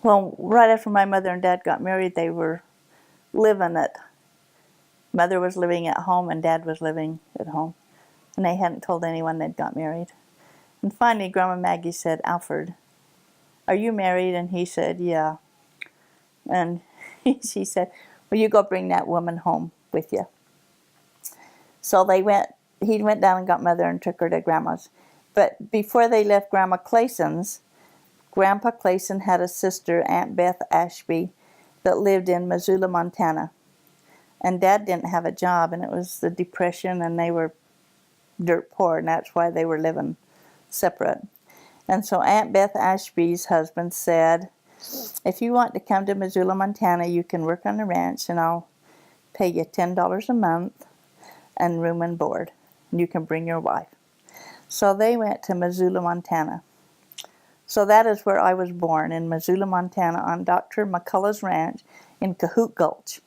Well, right after my mother and dad got married, they were living at, mother was living at home and dad was living at home. And they hadn't told anyone they'd got married. And finally, Grandma Maggie said, Alfred, are you married? And he said, yeah. And she said, well, you go bring that woman home with you. So he went down and got mother and took her to Grandma's. But before they left Grandma Clayson's, Grandpa Clayson had a sister, Aunt Beth Ashby, that lived in Missoula, Montana. And Dad didn't have a job, and it was the Depression, and they were dirt poor, and that's why they were living separate. And so Aunt Beth Ashby's husband said, if you want to come to Missoula, Montana, you can work on the ranch, and I'll pay you $10 a month and room and board. And you can bring your wife. So they went to Missoula, Montana. So that is where I was born, in Missoula, Montana, on Dr. McCullough's ranch in Cahoot Gulch.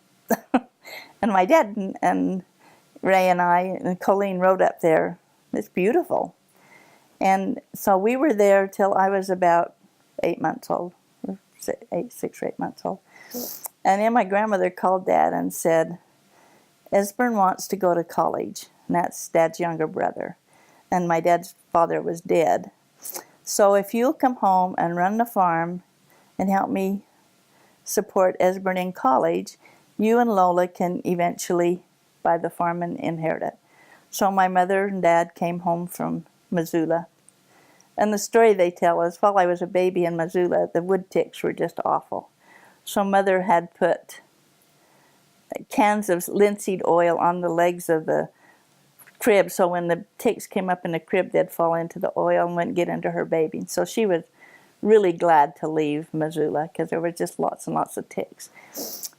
And my dad and Ray and I and Colleen rode up there. It's beautiful. And so we were there till I was about 8 months old, 6 or 8 months old. And then my grandmother called Dad and said, Esbern wants to go to college. And that's Dad's younger brother. And my dad's father was dead. So if you'll come home and run the farm and help me support Esbern in college, you and Lola can eventually buy the farm and inherit it. So my mother and dad came home from Missoula. And the story they tell is, while I was a baby in Missoula, the wood ticks were just awful. So Mother had put cans of linseed oil on the legs of the crib, so when the ticks came up in the crib, they'd fall into the oil and wouldn't get into her baby. So she was really glad to leave Missoula because there were just lots and lots of ticks.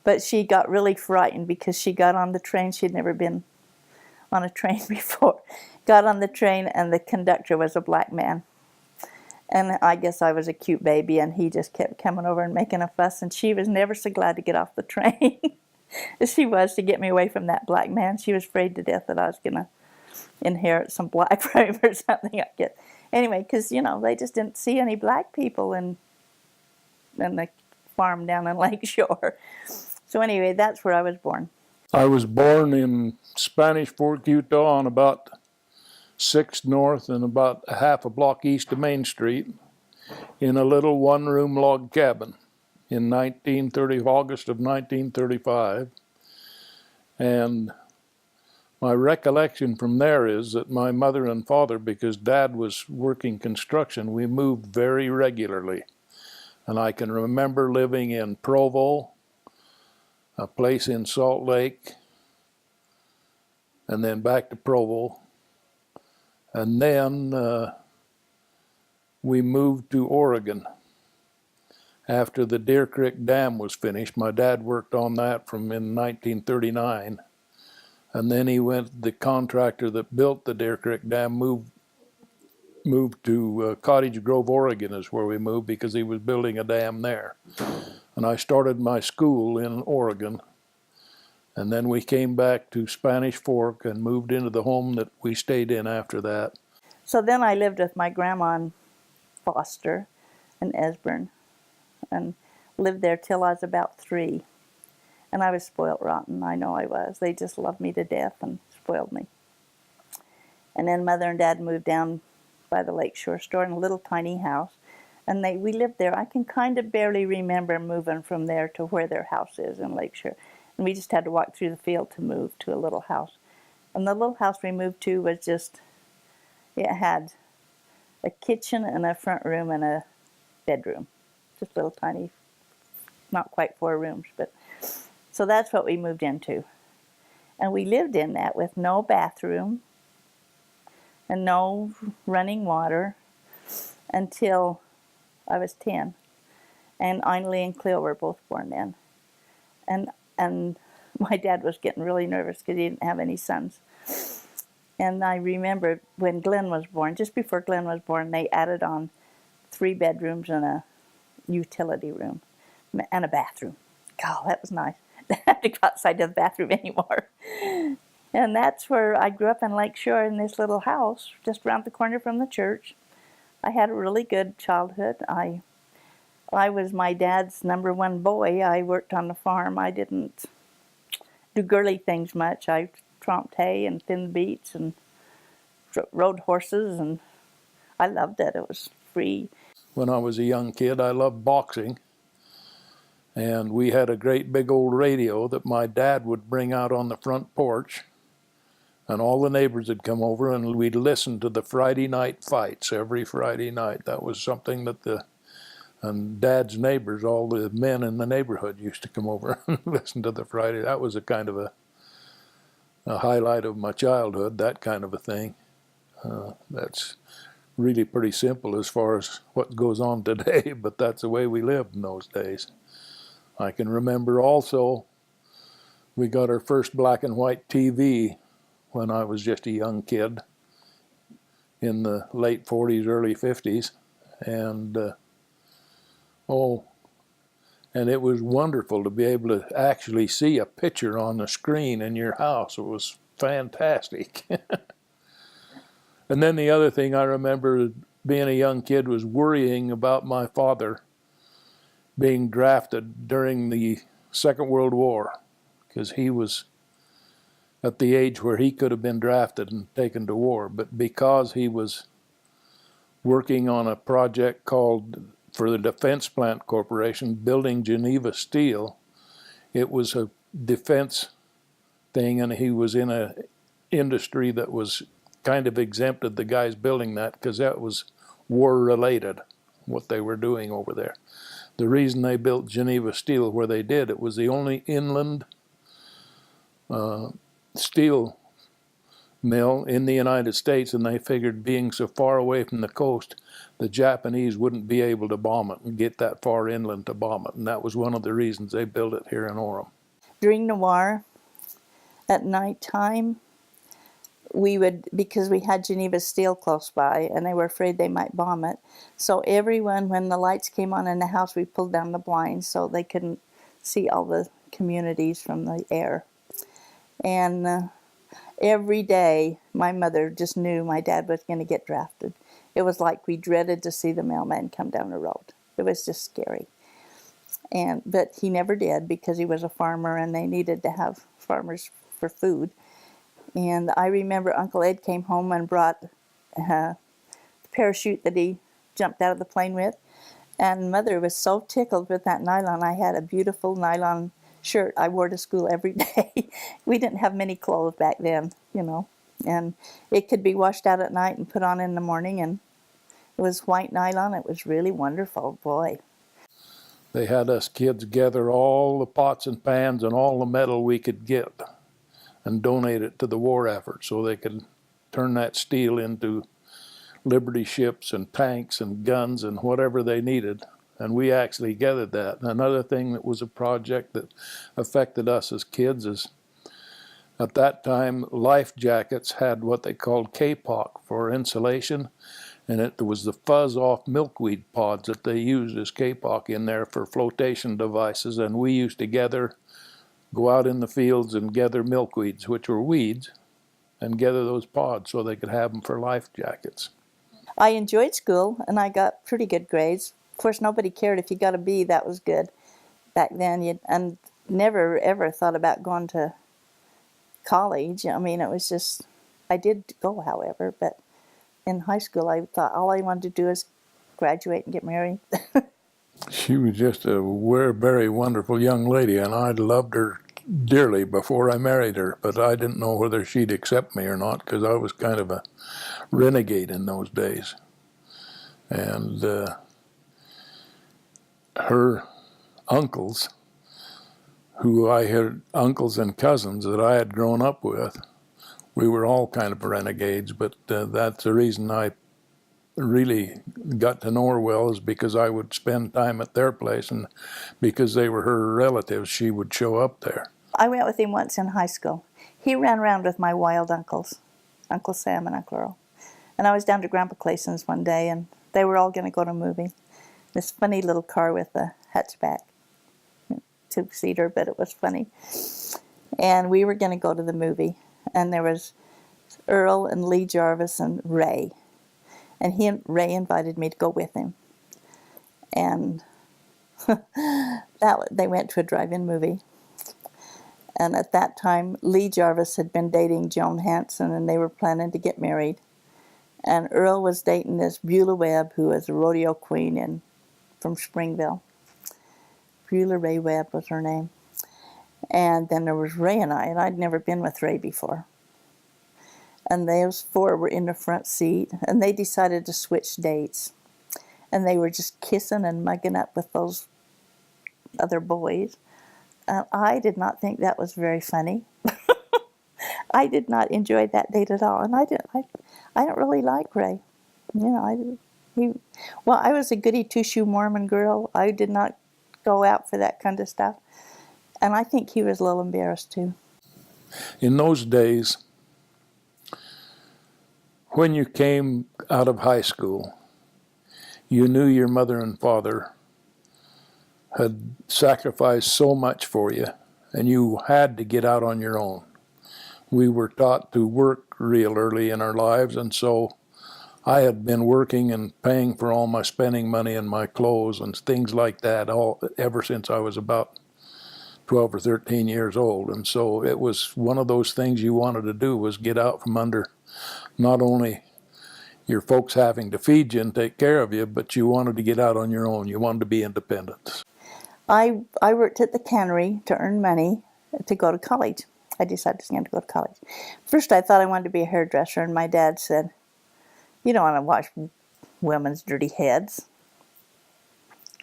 But she got really frightened because she got on the train. She'd never been on a train before. Got on the train, and the conductor was a black man. And I guess I was a cute baby, and he just kept coming over and making a fuss, and she was never so glad to get off the train as she was to get me away from that black man. She was afraid to death that I was going to inherit some black from him or something. I get anyway, because they just didn't see any black people in the farm down in Lakeshore. So anyway, that's where I was born. I was born in Spanish Fork, Utah, on about 6th North and about a half a block east of Main Street, in a little one-room log cabin in August of 1935. And my recollection from there is that my mother and father, because Dad was working construction, we moved very regularly. And I can remember living in Provo, a place in Salt Lake, and then back to Provo. And then we moved to Oregon after the Deer Creek Dam was finished. My dad worked on that from in 1939. And then the contractor that built the Deer Creek Dam moved to Cottage Grove, Oregon is where we moved, because he was building a dam there. And I started my school in Oregon. And then we came back to Spanish Fork and moved into the home that we stayed in after that. So then I lived with my grandma in Foster and Esbern, and lived there till I was about 3. And I was spoiled rotten, I know I was. They just loved me to death and spoiled me. And then Mother and Dad moved down by the Lakeshore store in a little tiny house. And we lived there. I can kind of barely remember moving from there to where their house is in Lakeshore. And we just had to walk through the field to move to a little house. And the little house we moved to was it had a kitchen and a front room and a bedroom. Just little tiny, not quite 4 rooms, but... So that's what we moved into. And we lived in that with no bathroom and no running water until I was 10. And Ainley and Cleo were both born then. And my dad was getting really nervous because he didn't have any sons. And I remember when Glenn was born, just before Glenn was born, they added on 3 bedrooms and a utility room and a bathroom. God, that was nice. I didn't have to go outside to the bathroom anymore. And that's where I grew up in Lakeshore, in this little house just around the corner from the church. I had a really good childhood. I I was my dad's number one boy. I worked on the farm. I didn't do girly things much. I tromped hay and thinned beets and rode horses, and I loved it. It was free. When I was a young kid, I loved boxing. And we had a great big old radio that my dad would bring out on the front porch. And all the neighbors would come over and we'd listen to the Friday night fights every Friday night. That was something that and Dad's neighbors, all the men in the neighborhood used to come over and listen to the Friday. That was a kind of a highlight of my childhood, that kind of a thing. That's really pretty simple as far as what goes on today, but that's the way we lived in those days. I can remember also we got our first black and white TV when I was just a young kid in the late 40s, early 50s. And and it was wonderful to be able to actually see a picture on the screen in your house. It was fantastic. And then the other thing I remember being a young kid was worrying about my father being drafted during the Second World War, because he was at the age where he could have been drafted and taken to war. But because he was working on a project called, for the Defense Plant Corporation, building Geneva Steel, it was a defense thing, and he was in an industry that was kind of exempted the guys building that, because that was war related, what they were doing over there. The reason they built Geneva Steel where they did, it was the only inland steel mill in the United States, and they figured being so far away from the coast, the Japanese wouldn't be able to bomb it and get that far inland to bomb it. And that was one of the reasons they built it here in Orem. During the war, at nighttime, we would, because we had Geneva Steel close by, and they were afraid they might bomb it. So everyone, when the lights came on in the house, we pulled down the blinds so they couldn't see all the communities from the air. And every day, my mother just knew my dad was going to get drafted. It was like we dreaded to see the mailman come down the road. It was just scary. But he never did, because he was a farmer and they needed to have farmers for food. And I remember Uncle Ed came home and brought the parachute that he jumped out of the plane with. And Mother was so tickled with that nylon. I had a beautiful nylon shirt I wore to school every day. We didn't have many clothes back then, you know. And it could be washed out at night and put on in the morning. And it was white nylon. It was really wonderful, boy. They had us kids gather all the pots and pans and all the metal we could get and donate it to the war effort so they could turn that steel into Liberty ships and tanks and guns and whatever they needed. And we actually gathered that. Another thing that was a project that affected us as kids is, at that time, life jackets had what they called kapok for insulation, and it was the fuzz off milkweed pods that they used as kapok in there for flotation devices. And we used to go out in the fields and gather milkweeds, which were weeds, and gather those pods so they could have them for life jackets. I enjoyed school, and I got pretty good grades. Of course, nobody cared if you got a B, that was good back then. And never, ever thought about going to college. I mean, it was just, I did go, however, but in high school, I thought all I wanted to do is graduate and get married. She was just a very wonderful young lady, and I loved her dearly before I married her, but I didn't know whether she'd accept me or not, because I was kind of a renegade in those days. And her uncles, who I had uncles and cousins that I had grown up with, we were all kind of renegades, but that's the reason I really got to know her well, is because I would spend time at their place, and because they were her relatives, she would show up there. I went with him once in high school. He ran around with my wild uncles, Uncle Sam and Uncle Earl. And I was down to Grandpa Clayson's one day, and they were all going to go to a movie. This funny little car with a hatchback, two-seater, but it was funny. And we were going to go to the movie, and there was Earl and Lee Jarvis and Ray. And Ray invited me to go with him. And They went to a drive-in movie. And at that time, Lee Jarvis had been dating Joan Hanson, and they were planning to get married. And Earl was dating this Beulah Webb, who was a rodeo queen from Springville. Beulah Ray Webb was her name. And then there was Ray and I'd never been with Ray before. And those four were in the front seat, and they decided to switch dates. And they were just kissing and mugging up with those other boys. I did not think that was very funny. I did not enjoy that date at all, and I don't really like Ray. You know, I was a goody two-shoe Mormon girl. I did not go out for that kind of stuff, and I think he was a little embarrassed too. In those days, when you came out of high school, you knew your mother and father had sacrificed so much for you, and you had to get out on your own. We were taught to work real early in our lives, and so I had been working and paying for all my spending money and my clothes and things like that ever since I was about 12 or 13 years old. And so it was one of those things you wanted to do, was get out from under not only your folks having to feed you and take care of you, but you wanted to get out on your own. You wanted to be independent. I worked at the cannery to earn money to go to college. I decided I was going to go to college. First, I thought I wanted to be a hairdresser, and my dad said, "You don't want to wash women's dirty heads."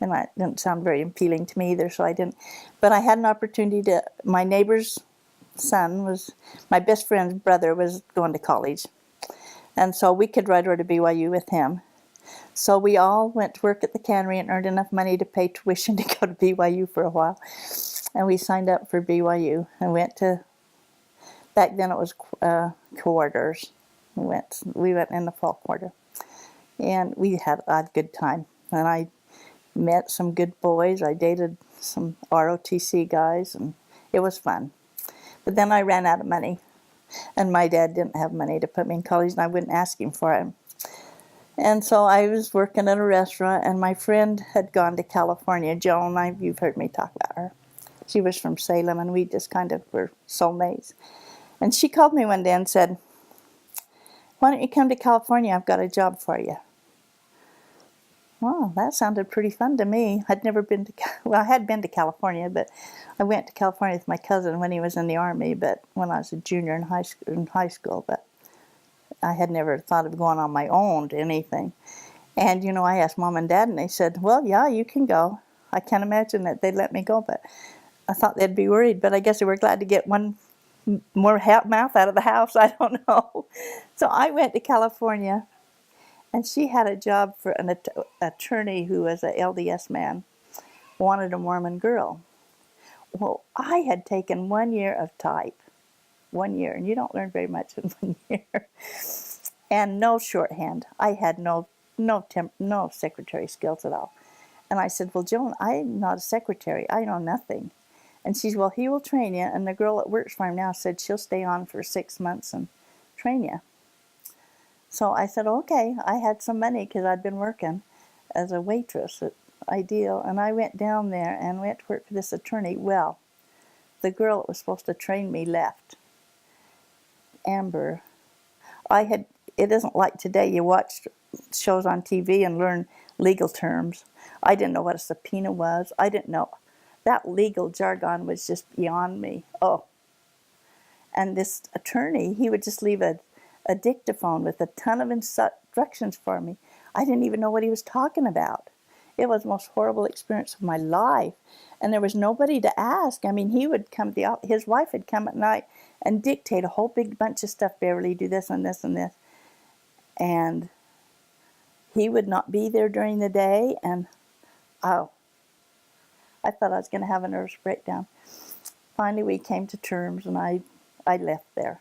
And that didn't sound very appealing to me either, so I didn't. But I had an opportunity my neighbor's son my best friend's brother was going to college. And so we could ride over to BYU with him. So we all went to work at the cannery and earned enough money to pay tuition to go to BYU for a while. And we signed up for BYU and went to, back then it was quarters. We went in the fall quarter. And we had a good time. And I met some good boys. I dated some ROTC guys, and it was fun. But then I ran out of money. And my dad didn't have money to put me in college, and I wouldn't ask him for it. And so I was working at a restaurant, and my friend had gone to California. Joan, you've heard me talk about her. She was from Salem, and we just kind of were soulmates. And she called me one day and said, "Why don't you come to California? I've got a job for you." Well, that sounded pretty fun to me. I had been to California, but I went to California with my cousin when he was in the Army, but when I was a junior in high school, but I had never thought of going on my own to anything. And, I asked Mom and Dad, and they said, "Well, yeah, you can go." I can't imagine that they'd let me go, but I thought they'd be worried, but I guess they were glad to get one more mouth out of the house. I don't know. So I went to California, and she had a job for an attorney who was an LDS man, wanted a Mormon girl. Well, I had taken 1 year of type. 1 year, and you don't learn very much in 1 year. And no shorthand. I had no secretary skills at all. And I said, "Well, Joan, I'm not a secretary. I know nothing." And she said, "Well, he will train you." And the girl that works for him now said she'll stay on for 6 months and train you. So I said, "Okay." I had some money because I'd been working as a waitress at Ideal. And I went down there and went to work for this attorney. Well, the girl that was supposed to train me left. Amber. It isn't like today you watch shows on TV and learn legal terms. I didn't know what a subpoena was. I didn't know. That legal jargon was just beyond me. Oh. And this attorney, he would just leave a dictaphone with a ton of instructions for me. I didn't even know what he was talking about. It was the most horrible experience of my life. And there was nobody to ask. I mean, he would come, his wife would come at night and dictate a whole big bunch of stuff. "Beverly, do this and this and this." And he would not be there during the day. And, I thought I was going to have a nervous breakdown. Finally, we came to terms, and I left there.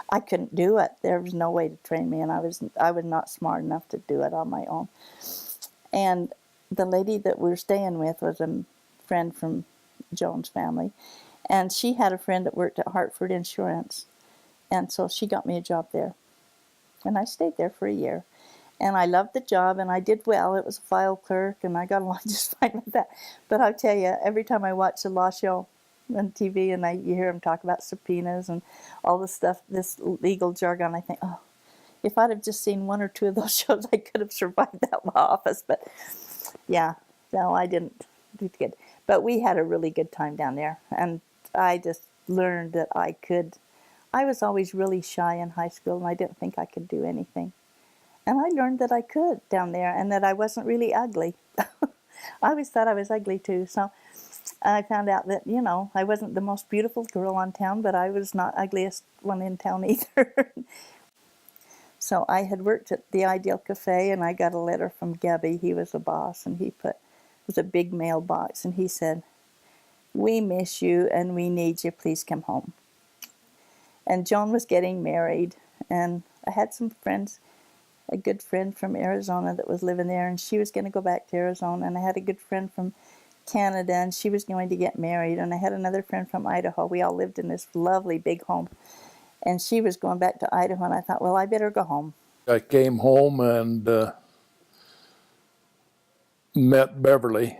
I couldn't do it. There was no way to train me, and I was not smart enough to do it on my own. And the lady that we were staying with was a friend from Joan's family, and she had a friend that worked at Hartford Insurance, and so she got me a job there. And I stayed there for a year. And I loved the job, and I did well. It was a file clerk, and I got along just fine with that. But I'll tell you, every time I watch the law show on TV and you hear them talk about subpoenas and all this stuff, this legal jargon, I think, oh, if I'd have just seen one or two of those shows, I could have survived that law office. But yeah, no, I didn't do good. But we had a really good time down there, and I just learned that I could. I was always really shy in high school, and I didn't think I could do anything. And I learned that I could down there, and that I wasn't really ugly. I always thought I was ugly too, so I found out that, I wasn't the most beautiful girl on town, but I was not ugliest one in town either. So I had worked at the Ideal Cafe, and I got a letter from Gabby. He was the boss, and it was a big mailbox, and he said, "We miss you, and we need you. Please come home." And Joan was getting married, and I had some friends, a good friend from Arizona that was living there, and she was going to go back to Arizona, and I had a good friend from Canada, and she was going to get married, and I had another friend from Idaho. We all lived in this lovely big home, and she was going back to Idaho, and I thought, well, I better go home. I came home and met Beverly.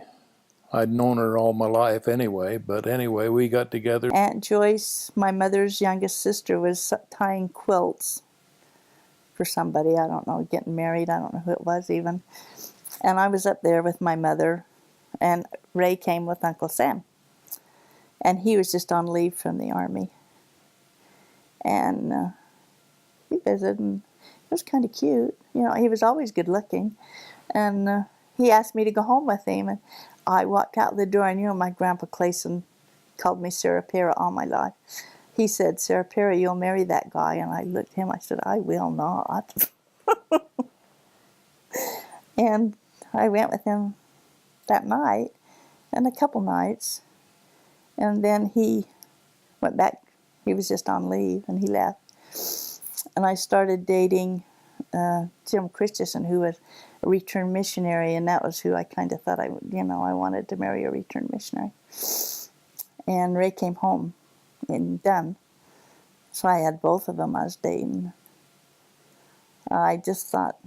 I'd known her all my life anyway, but anyway, we got together. Aunt Joyce, my mother's youngest sister, was tying quilts for somebody, I don't know, getting married, I don't know who it was even. And I was up there with my mother, and Ray came with Uncle Sam. And he was just on leave from the Army. And he visited, and it was kind of cute. He was always good looking. And he asked me to go home with him, and I walked out the door, and my Grandpa Clayson called me Sarah Pera all my life. He said, "Sarah Pera, you'll marry that guy." And I looked at him, I said, "I will not." And I went with him that night, and a couple nights, and then he went back. He was just on leave, and he left. And I started dating Jim Christensen, who was a returned missionary, and that was who I kind of thought I wanted to marry, a returned missionary. And Ray came home and done. So I had both of them I was dating. I just thought,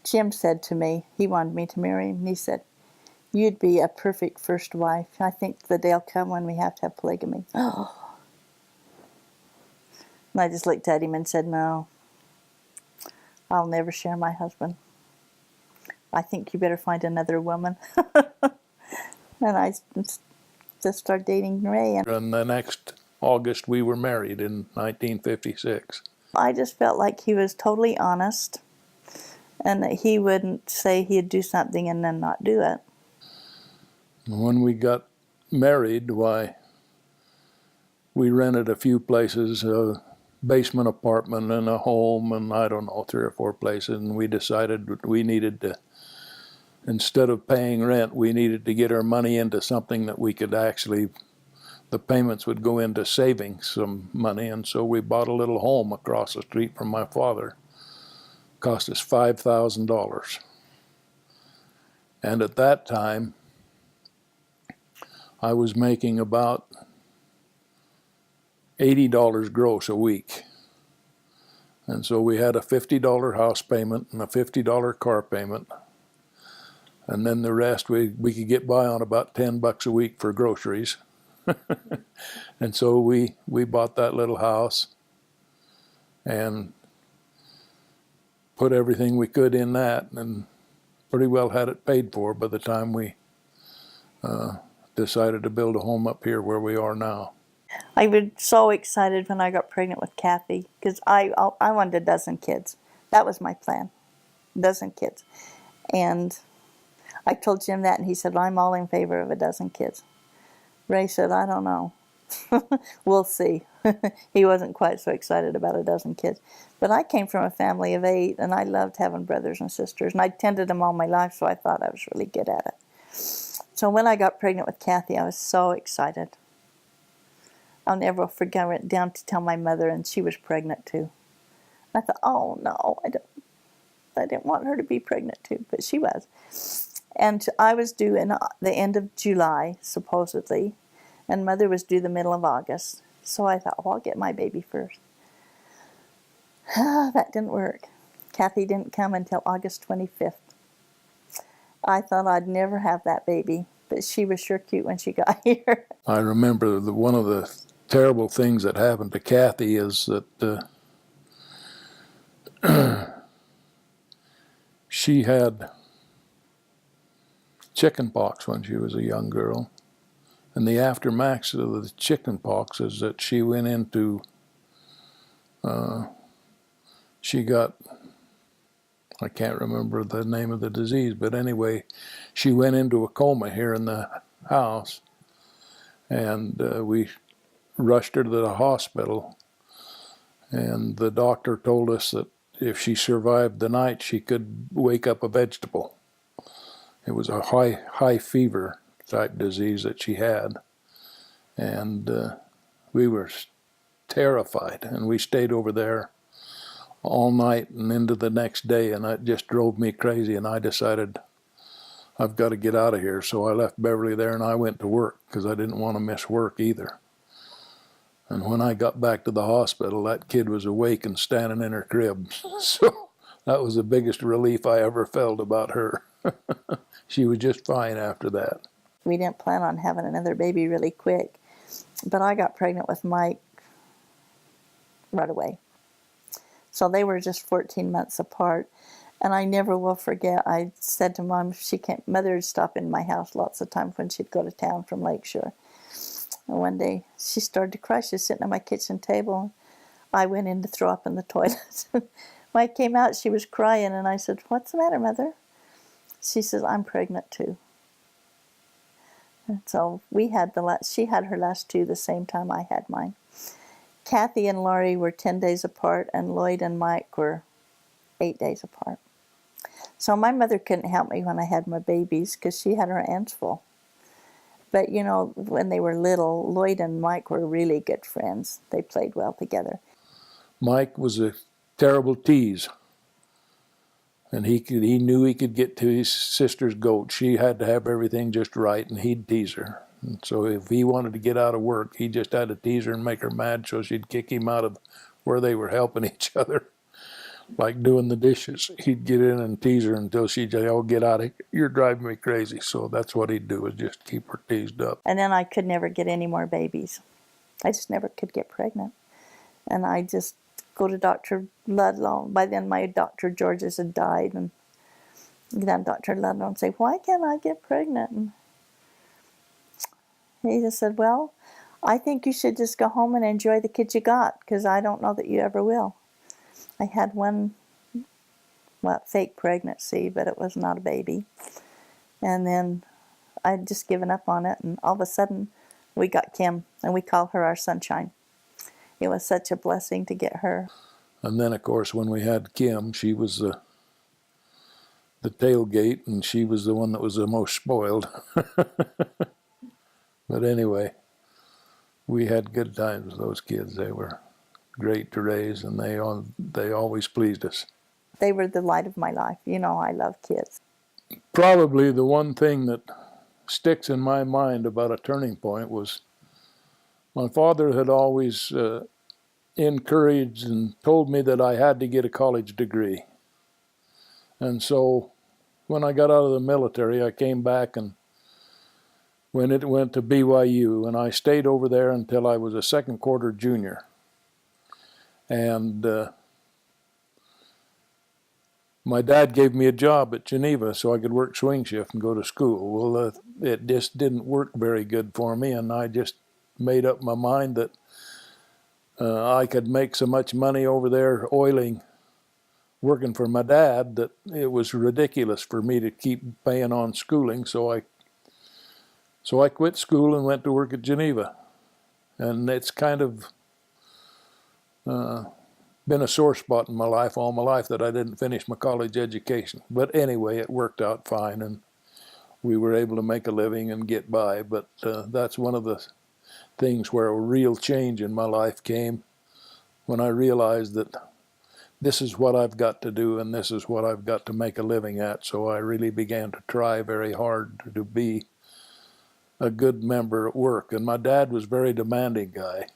Jim said to me, he wanted me to marry him, he said, "You'd be a perfect first wife. I think the day'll come when we have to have polygamy." And I just looked at him and said, "No, I'll never share my husband. I think you better find another woman." And I just started dating Ray. And the next August we were married in 1956. I just felt like he was totally honest, and that he wouldn't say he'd do something and then not do it. When we got married, we rented a few places, a basement apartment and a home, and I don't know, 3 or 4 places, and we decided we needed to, instead of paying rent, we needed to get our money into something that we could actually, the payments would go into saving some money, and so we bought a little home across the street from my father. It cost us $5,000. And at that time, I was making about $80 gross a week. And so we had a $50 house payment and a $50 car payment. And then the rest we could get by on about $10 a week for groceries. And so we bought that little house and put everything we could in that, and pretty well had it paid for by the time we decided to build a home up here where we are now. I was so excited when I got pregnant with Kathy, because I wanted a dozen kids. That was my plan, a dozen kids. And I told Jim that, and he said, "Well, I'm all in favor of a dozen kids." Ray said, "I don't know." We'll see. He wasn't quite so excited about a dozen kids. But I came from a family of 8, and I loved having brothers and sisters, and I tended them all my life, so I thought I was really good at it. So when I got pregnant with Kathy, I was so excited. I'll never forget, I went down to tell my mother, and she was pregnant too. I thought, oh no, I didn't want her to be pregnant too, but she was. And I was due in the end of July, supposedly, and Mother was due the middle of August. So I thought, oh, I'll get my baby first. That didn't work. Kathy didn't come until August 25th. I thought I'd never have that baby, but she was sure cute when she got here. I remember one of the terrible things that happened to Kathy is that she had chicken pox when she was a young girl. And the aftermath of the chicken pox is that she went into, she got, I can't remember the name of the disease, but anyway, she went into a coma here in the house, and we rushed her to the hospital, and the doctor told us that if she survived the night, she could wake up a vegetable. It was a high fever type disease that she had, and we were terrified, and we stayed over there all night and into the next day, and it just drove me crazy, and I decided I've got to get out of here. So I left Beverly there and I went to work because I didn't want to miss work either. And when I got back to the hospital, that kid was awake and standing in her crib. So that was the biggest relief I ever felt about her. She was just fine after that. We didn't plan on having another baby really quick, but I got pregnant with Mike right away. So they were just 14 months apart. And I never will forget, I said to Mom, Mother would stop in my house lots of times when she'd go to town from Lakeshore. And one day she started to cry. She was sitting at my kitchen table. I went in to throw up in the toilet. When I came out, she was crying, and I said, "What's the matter, Mother?" She says, "I'm pregnant too." And so she had her last two the same time I had mine. Kathy and Laurie were 10 days apart, and Lloyd and Mike were 8 days apart. So my mother couldn't help me when I had my babies because she had her hands full. But, you know, when they were little, Lloyd and Mike were really good friends. They played well together. Mike was a terrible tease. And he knew he could get to his sister's goat. She had to have everything just right, and he'd tease her. And so if he wanted to get out of work, he just had to tease her and make her mad so she'd kick him out of where they were helping each other. Like doing the dishes. He'd get in and tease her until she'd say, "Oh, get out of here. You're driving me crazy." So that's what he'd do, is just keep her teased up. And then I could never get any more babies. I just never could get pregnant. And I just go to Dr. Ludlow. By then my Dr. Georges had died. And then Dr. Ludlow would say, "Why can't I get pregnant?" And he just said, "Well, I think you should just go home and enjoy the kid you got, because I don't know that you ever will." I had one, fake pregnancy, but it was not a baby. And then I'd just given up on it, and all of a sudden we got Kim, and we call her our sunshine. It was such a blessing to get her. And then, of course, when we had Kim, she was the tailgate, and she was the one that was the most spoiled. But anyway, we had good times with those kids. They were great to raise, and they always pleased us. They were the light of my life. You know, I love kids. Probably the one thing that sticks in my mind about a turning point was my father had always encouraged and told me that I had to get a college degree. And so when I got out of the military, I came back and went to BYU, and I stayed over there until I was a second quarter junior. And my dad gave me a job at Geneva so I could work swing shift and go to school. Well, it just didn't work very good for me, and I just made up my mind that I could make so much money over there oiling, working for my dad, that it was ridiculous for me to keep paying on schooling. So I quit school and went to work at Geneva. And it's kind of been a sore spot in my life all my life that I didn't finish my college education. But anyway, it worked out fine, and we were able to make a living and get by. But that's one of the things where a real change in my life came, when I realized that this is what I've got to do and this is what I've got to make a living at. So I really began to try very hard to be a good member at work. And my dad was a very demanding guy.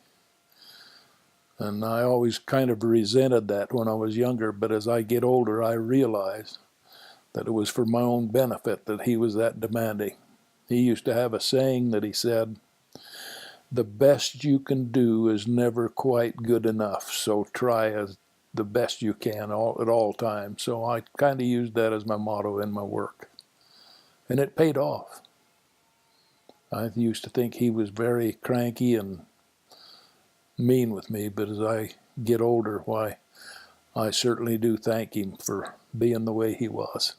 And I always kind of resented that when I was younger, but as I get older, I realize that it was for my own benefit that he was that demanding. He used to have a saying that he said, "The best you can do is never quite good enough, so try as the best you can at all times." So I kind of used that as my motto in my work. And it paid off. I used to think he was very cranky and mean with me, but as I get older, why, I certainly do thank him for being the way he was.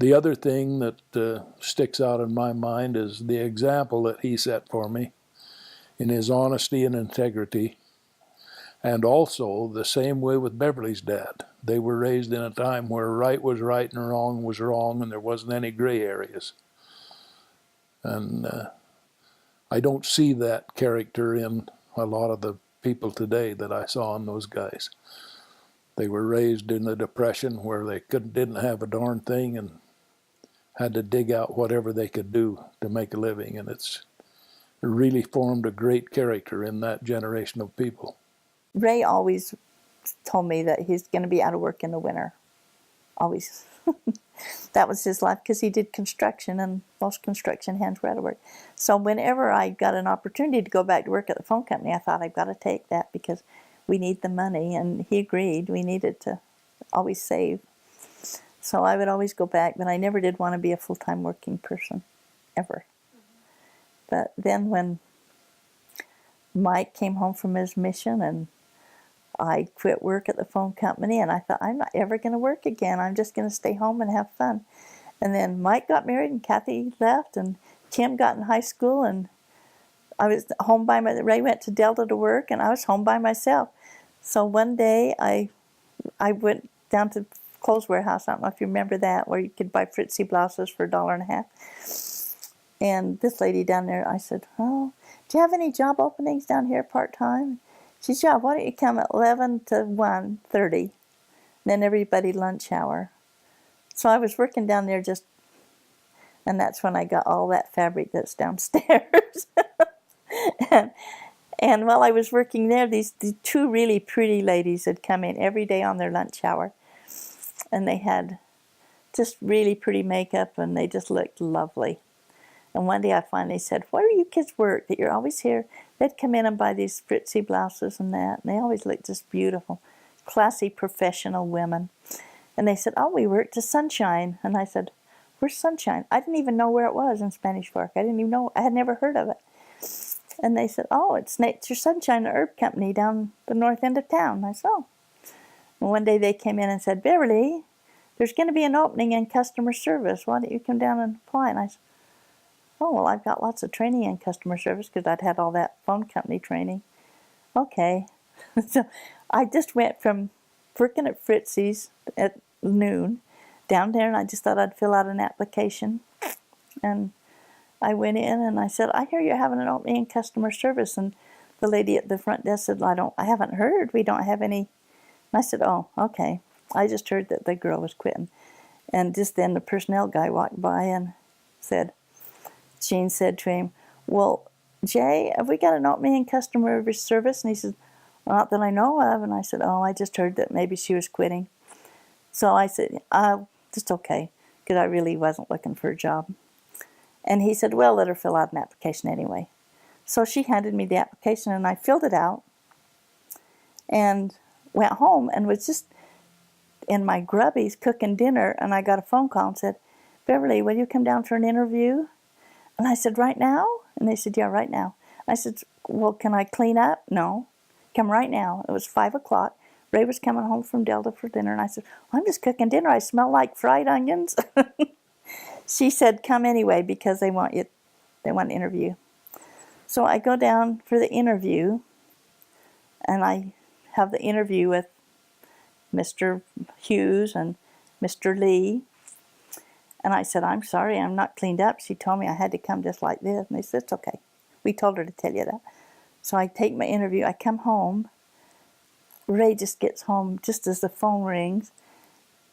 The other thing that sticks out in my mind is the example that he set for me in his honesty and integrity, and also the same way with Beverly's dad. They were raised in a time where right was right and wrong was wrong, and there wasn't any gray areas. And I don't see that character in a lot of the people today that I saw in those guys. They were raised in the Depression where they didn't have a darn thing and had to dig out whatever they could do to make a living. And it really formed a great character in that generation of people. Ray always told me that he's going to be out of work in the winter. Always. That was his life because he did construction, and most construction hands were out of work. So whenever I got an opportunity to go back to work at the phone company, I thought, I've got to take that because we need the money. And he agreed. We needed to always save. So I would always go back, but I never did want to be a full-time working person, ever. But then when Mike came home from his mission and I quit work at the phone company, and I thought, I'm not ever going to work again. I'm just going to stay home and have fun. And then Mike got married and Kathy left and Tim got in high school, and I was home by myself. Ray went to Delta to work and I was home by myself. So one day I went down to Clothes Warehouse. I don't know if you remember that, where you could buy Fritzy blouses for $1.50. And this lady down there, I said, "Oh, do you have any job openings down here part-time?" She said, "Yeah, why don't you come at 11 to 1:30? Then everybody lunch hour." So I was working down there and that's when I got all that fabric that's downstairs. and while I was working there, these two really pretty ladies had come in every day on their lunch hour. And they had just really pretty makeup, and they just looked lovely. And one day I finally said, "Where do you kids work that you're always here?" They'd come in and buy these Fritzy blouses and that, and they always looked just beautiful. Classy, professional women. And they said, "Oh, we work to Sunshine." And I said, "Where's Sunshine?" I didn't even know where it was in Spanish Fork. I didn't even know. I had never heard of it. And they said, "Oh, it's Nature Sunshine, the herb company down the north end of town." I said, "Oh." And one day they came in and said, "Beverly, there's going to be an opening in customer service. Why don't you come down and apply?" And I said, "Oh, well, I've got lots of training in customer service because I'd had all that phone company training." Okay. So I just went from working at Fritzy's at noon down there, and I just thought I'd fill out an application. And I went in and I said, "I hear you're having an opening in customer service." And the lady at the front desk said, "I haven't heard. We don't have any." And I said, "Oh, okay. I just heard that the girl was quitting." And just then the personnel guy walked by and said, Jean said to him, "Well, Jay, have we got an opening in customer service?" And he said, "Well, not that I know of." And I said, "Oh, I just heard that maybe she was quitting." So I said, "Just okay," because I really wasn't looking for a job. And he said, "Well, let her fill out an application anyway." So she handed me the application, and I filled it out and went home and was just in my grubbies cooking dinner, and I got a phone call and said, "Beverly, will you come down for an interview?" And I said, "Right now?" And they said, "Yeah, right now." I said, "Well, can I clean up?" "No, come right now." It was 5 o'clock. Ray was coming home from Delta for dinner, and I said, "Well, I'm just cooking dinner. I smell like fried onions." She said, "Come anyway because they want you. They want to interview." So I go down for the interview, and I have the interview with Mr. Hughes and Mr. Lee. And I said, "I'm sorry, I'm not cleaned up. She told me I had to come just like this." And they said, "It's okay. We told her to tell you that." So I take my interview. I come home. Ray just gets home just as the phone rings.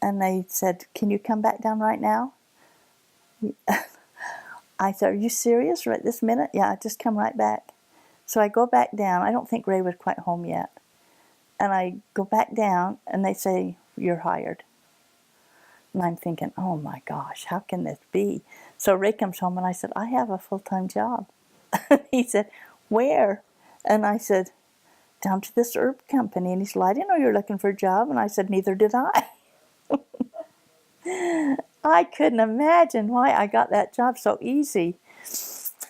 And they said, "Can you come back down right now?" I said, "Are you serious right this minute?" "Yeah, just come right back." So I go back down. I don't think Ray was quite home yet. And I go back down, and they say, "You're hired." And I'm thinking, oh my gosh, how can this be? So Ray comes home, and I said, "I have a full-time job." He said, "Where?" And I said, "Down to this herb company." And he said, "Well, I didn't know you were looking for a job." And I said, "Neither did I." I couldn't imagine why I got that job so easy.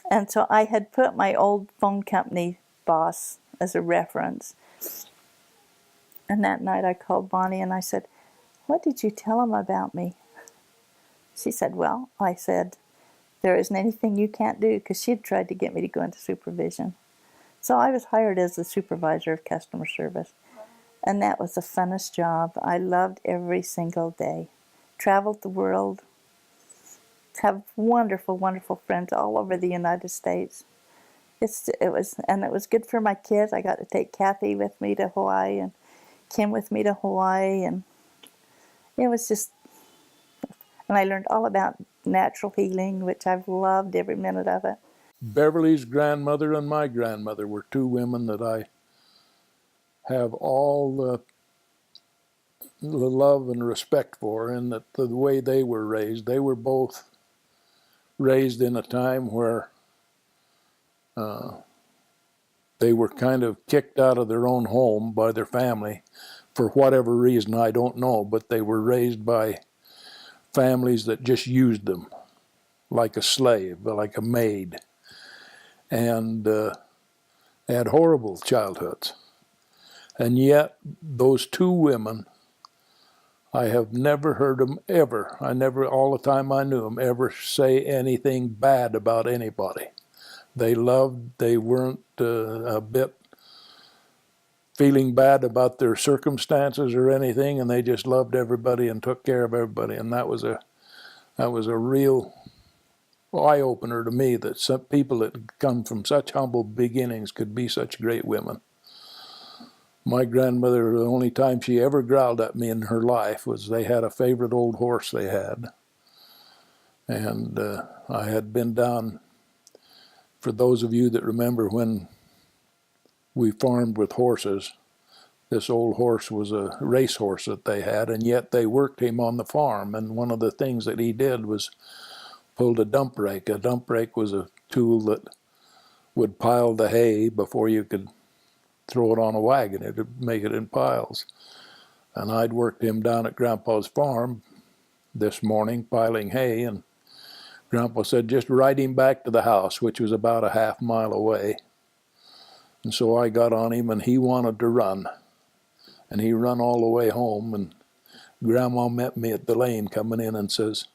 And so I had put my old phone company boss as a reference. And that night I called Bonnie and I said, "What did you tell him about me?" She said, "Well," I said, "there isn't anything you can't do," because she had tried to get me to go into supervision. So I was hired as the supervisor of customer service. And that was the funnest job. I loved every single day. Traveled the world. Have wonderful, wonderful friends all over the United States. It was good for my kids. I got to take Kathy with me to Hawaii and Kim with me to Hawaii, and it was just, and I learned all about natural healing, which I've loved every minute of it. Beverly's grandmother and my grandmother were two women that I have all the love and respect for, and that the way they were raised. They were both raised in a time where they were kind of kicked out of their own home by their family for whatever reason, I don't know, but they were raised by families that just used them like a slave, like a maid, and had horrible childhoods. And yet, those two women, I have never heard them ever, all the time I knew them, ever say anything bad about anybody. They loved, they weren't a bit feeling bad about their circumstances or anything, and they just loved everybody and took care of everybody. And that was a real eye-opener to me, that some people that come from such humble beginnings could be such great women. My grandmother, the only time she ever growled at me in her life was they had a favorite old horse they had. And I had been down, for those of you that remember when we farmed with horses, this old horse was a racehorse that they had, and yet they worked him on the farm. And one of the things that he did was pulled a dump rake. A dump rake was a tool that would pile the hay before you could throw it on a wagon. It would make it in piles. And I'd worked him down at Grandpa's farm this morning piling hay, and Grandpa said, "Just ride him back to the house," which was about a half mile away. And so I got on him, and he wanted to run. And he run all the way home, and Grandma met me at the lane coming in and says,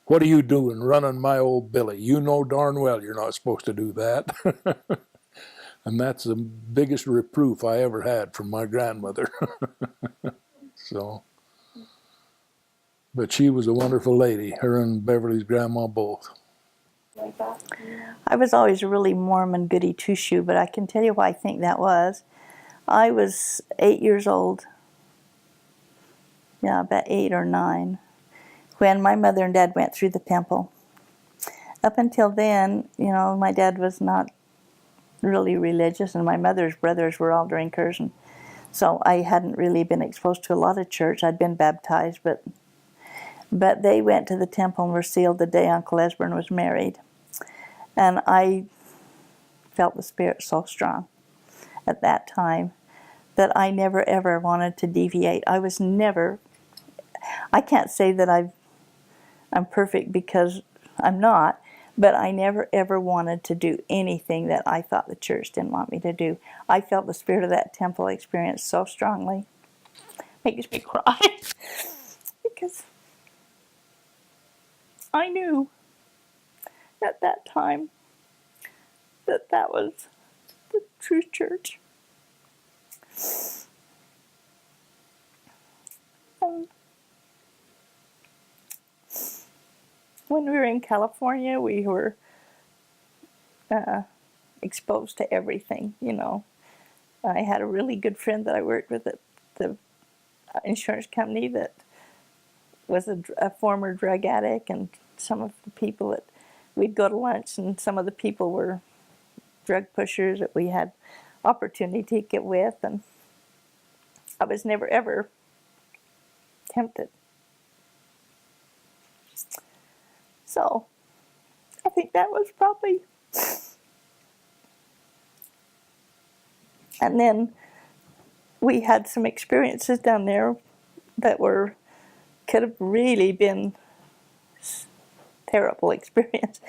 "What are you doing running my old Billy? You know darn well you're not supposed to do that." And that's the biggest reproof I ever had from my grandmother. So, but she was a wonderful lady, her and Beverly's grandma both. I was always a really Mormon goody two-shoe, but I can tell you why I think that was. I was 8 years old, about 8 or 9, when my mother and dad went through the temple. Up until then, my dad was not really religious, and my mother's brothers were all drinkers, and so I hadn't really been exposed to a lot of church. I'd been baptized, but they went to the temple and were sealed the day Uncle Esburn was married. And I felt the Spirit so strong at that time that I never ever wanted to deviate. I can't say that I'm perfect, because I'm not, but I never ever wanted to do anything that I thought the church didn't want me to do. I felt the spirit of that temple experience so strongly. Makes me cry. Because I knew at that time that was the true church. And when we were in California, we were exposed to everything, I had a really good friend that I worked with at the insurance company that was a former drug addict, and some of the people that we'd go to lunch, and some of the people were drug pushers that we had opportunity to get with, and I was never ever tempted. So I think that was probably. And then we had some experiences down there that could have really been terrible experience.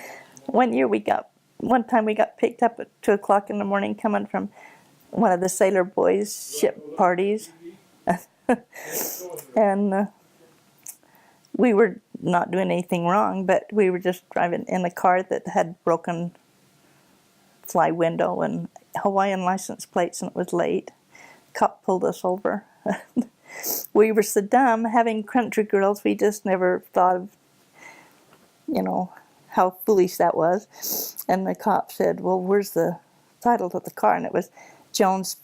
One time we got picked up at 2:00 in the morning coming from one of the sailor boys' ship parties. And we were not doing anything wrong, but we were just driving in a car that had broken fly window and Hawaiian license plates, and it was late. Cop pulled us over. We were so dumb, having country girls, we just never thought of, how foolish that was. And the cop said, well, where's the title to the car? And it was Joan's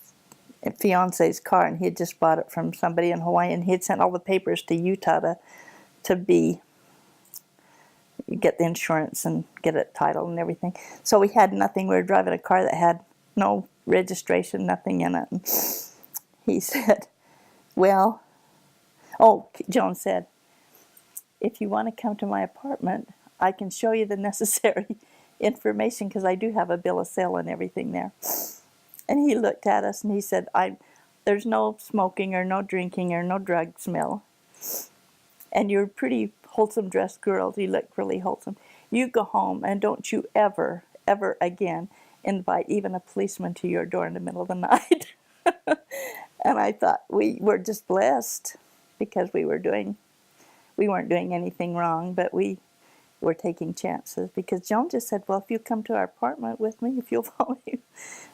fiance's car, and he had just bought it from somebody in Hawaii, and he had sent all the papers to Utah to get the insurance and get it titled and everything. So we had nothing. We were driving a car that had no registration, nothing in it. And he said, Joan said, if you want to come to my apartment, I can show you the necessary information, because I do have a bill of sale and everything there. And he looked at us and he said, there's no smoking or no drinking or no drug smell. And you're pretty wholesome dressed girls. You look really wholesome. You go home and don't you ever, ever again invite even a policeman to your door in the middle of the night. And I thought we were just blessed, because we weren't doing anything wrong, but we were taking chances. Because Joan just said, well, if you come to our apartment with me, if you'll follow me.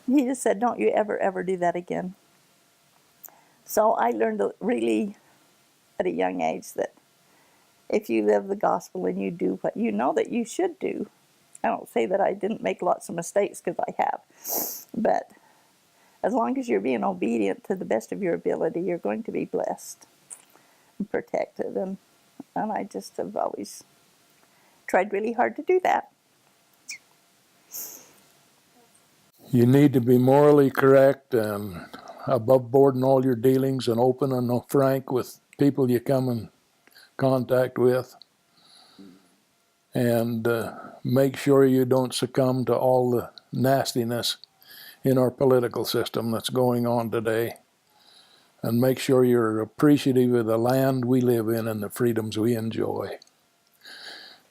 He just said, don't you ever, ever do that again. So I learned really at a young age that if you live the gospel and you do what you know that you should do, I don't say that I didn't make lots of mistakes, because I have, but as long as you're being obedient to the best of your ability, you're going to be blessed and protected. And I just have always tried really hard to do that. You need to be morally correct and above board in all your dealings, and open and frank with people you come in contact with. And make sure you don't succumb to all the nastiness in our political system that's going on today. And make sure you're appreciative of the land we live in and the freedoms we enjoy,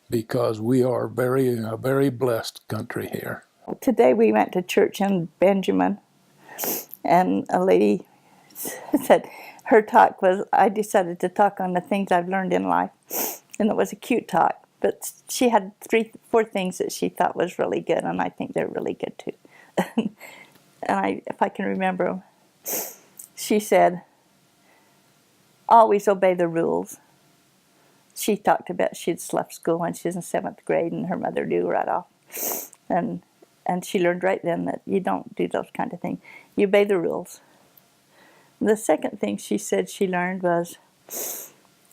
because we are a very blessed country here. Today we went to church in Benjamin, and a lady said her talk was, I decided to talk on the things I've learned in life. And it was a cute talk, but she had 4 things that she thought was really good, and I think they're really good too. And if I can remember them, she said, always obey the rules. She talked about she'd left school when she was in 7th grade, and her mother knew right off. And she learned right then that you don't do those kind of things. You obey the rules. The second thing she said she learned was,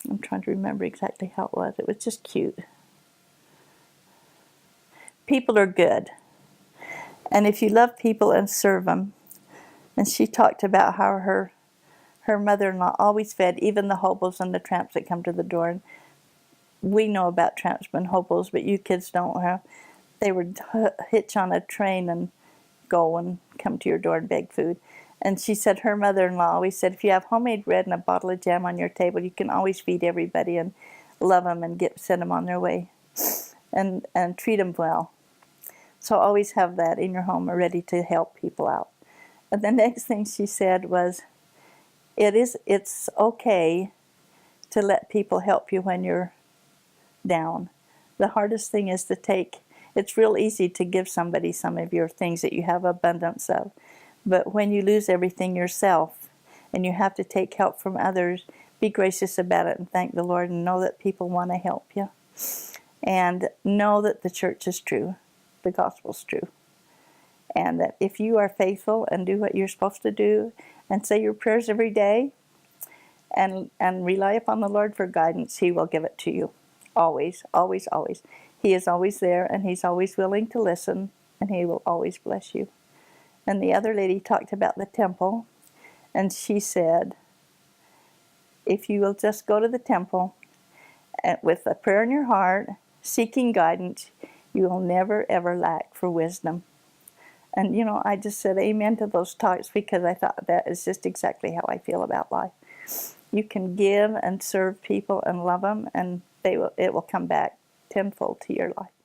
I'm trying to remember exactly how it was. It was just cute. People are good. And if you love people and serve them, and she talked about how her mother-in-law always fed even the hobos and the tramps that come to the door. And we know about tramps and hobos, but you kids don't have. They would hitch on a train and go and come to your door and beg food. And she said her mother-in-law always said, if you have homemade bread and a bottle of jam on your table, you can always feed everybody and love them and send them on their way and treat them well. So always have that in your home, ready to help people out. And the next thing she said was, it's okay to let people help you when you're down. The hardest thing is it's real easy to give somebody some of your things that you have abundance of. But when you lose everything yourself and you have to take help from others, be gracious about it and thank the Lord, and know that people want to help you. And know that the church is true, the gospel's true. And that if you are faithful and do what you're supposed to do and say your prayers every day and rely upon the Lord for guidance, He will give it to you. Always, always, always. He is always there, and He's always willing to listen and He will always bless you. And the other lady talked about the temple, and she said, if you will just go to the temple with a prayer in your heart, seeking guidance, you will never ever lack for wisdom. And I just said amen to those talks because I thought that is just exactly how I feel about life. You can give and serve people and love them, and it will come back tenfold to your life.